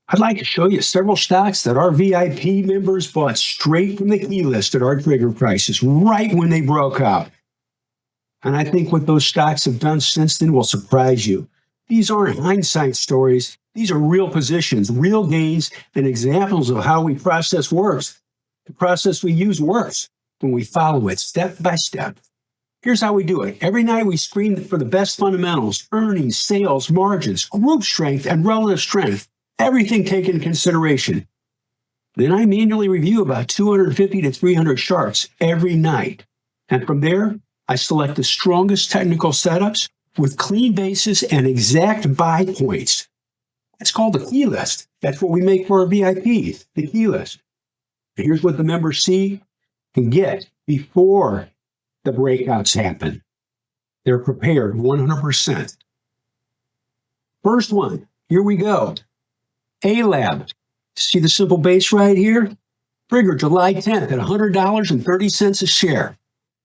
I'd like to show you several stocks that our VIP members bought straight from the key list at our trigger prices right when they broke out. And I think what those stocks have done since then will surprise you. These aren't hindsight stories. These are real positions, real gains, and examples of how we process works. The process we use works when we follow it step by step. Here's how we do it. Every night we screen for the best fundamentals, earnings, sales, margins, group strength, and relative strength. Everything taken into consideration. Then I manually review about 250 to 300 charts every night. And from there, I select the strongest technical setups with clean basis and exact buy points. That's called the key list. That's what we make for our VIPs, the key list. And here's what the members see and get before the breakouts happen. They're prepared 100%. First one, here we go. A-Lab. See the simple base right here? Triggered July 10th at $100.30 a share.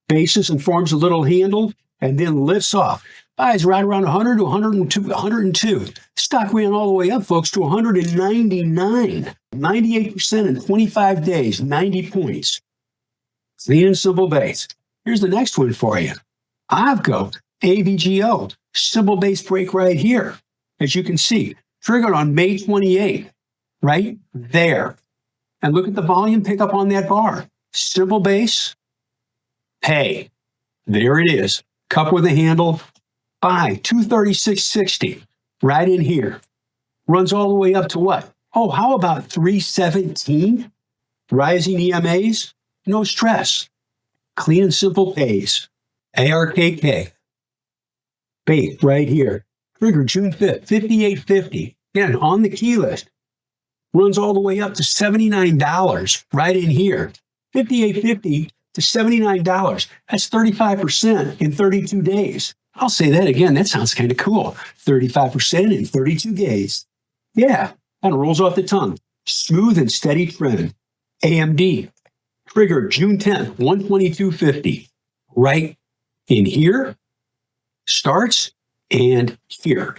Basis and forms a little handle and then lifts off. Buys right around 100 to 102. Stock ran all the way up, folks, to 199. 98% in 25 days, 90 points. Clean and simple base. Here's the next one for you. AVGO, AVGO. Simple base break right here. As you can see, triggered on May 28th, right there. And look at the volume pickup on that bar. Simple base, pay. There it is. Cup with a handle, buy, 236.60, right in here. Runs all the way up to what? Oh, how about 317? Rising EMAs, no stress. Clean and simple pays. ARKK. Base right here. Trigger June 5th, 58.50. Again, on the key list. Runs all the way up to $79 right in here. $58.50 to $79. That's 35% in 32 days. I'll say that again. That sounds kind of cool. 35% in 32 days. Yeah, kind of rolls off the tongue. Smooth and steady trend. AMD. Triggered June 10th, 122.50. Right in here. Starts and here.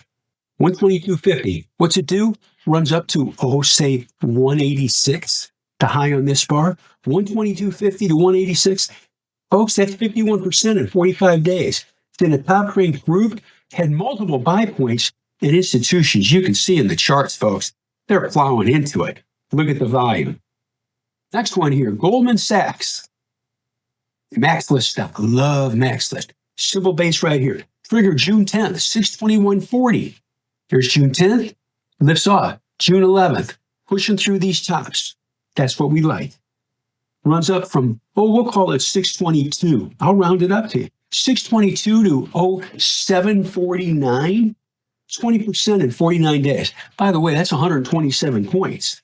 122.50. What's it do? Runs up to, say 186. The high on this bar. 122.50 to 186. Folks, that's 51% in 45 days. Then a top-ranked group had multiple buy points and institutions. You can see in the charts, folks, they're plowing into it. Look at the volume. Next one here, Goldman Sachs. Max list stock. Love Max list. Simple base right here. Trigger June 10th, 621.40. Here's June 10th. Lifts off. June 11th. Pushing through these tops. That's what we like. Runs up from, we'll call it 622. I'll round it up to you. 622 to 749. 20% in 49 days. By the way, that's 127 points.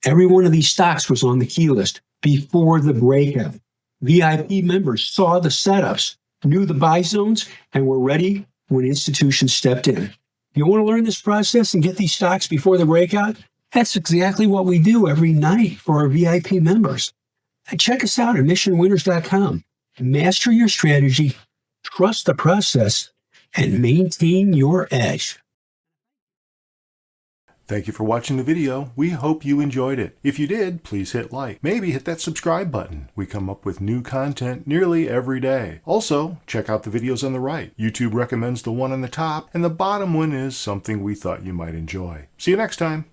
Every one of these stocks was on the key list before the breakout. VIP members saw the setups, knew the buy zones, and were ready when institutions stepped in. You want to learn this process and get these stocks before the breakout? That's exactly what we do every night for our VIP members. And check us out at missionwinners.com. Master your strategy, trust the process, and maintain your edge. Thank you for watching the video. We hope you enjoyed it. If you did, please hit like. Maybe hit that subscribe button. We come up with new content nearly every day. Also, check out the videos on the right. YouTube recommends the one on the top, and the bottom one is something we thought you might enjoy. See you next time.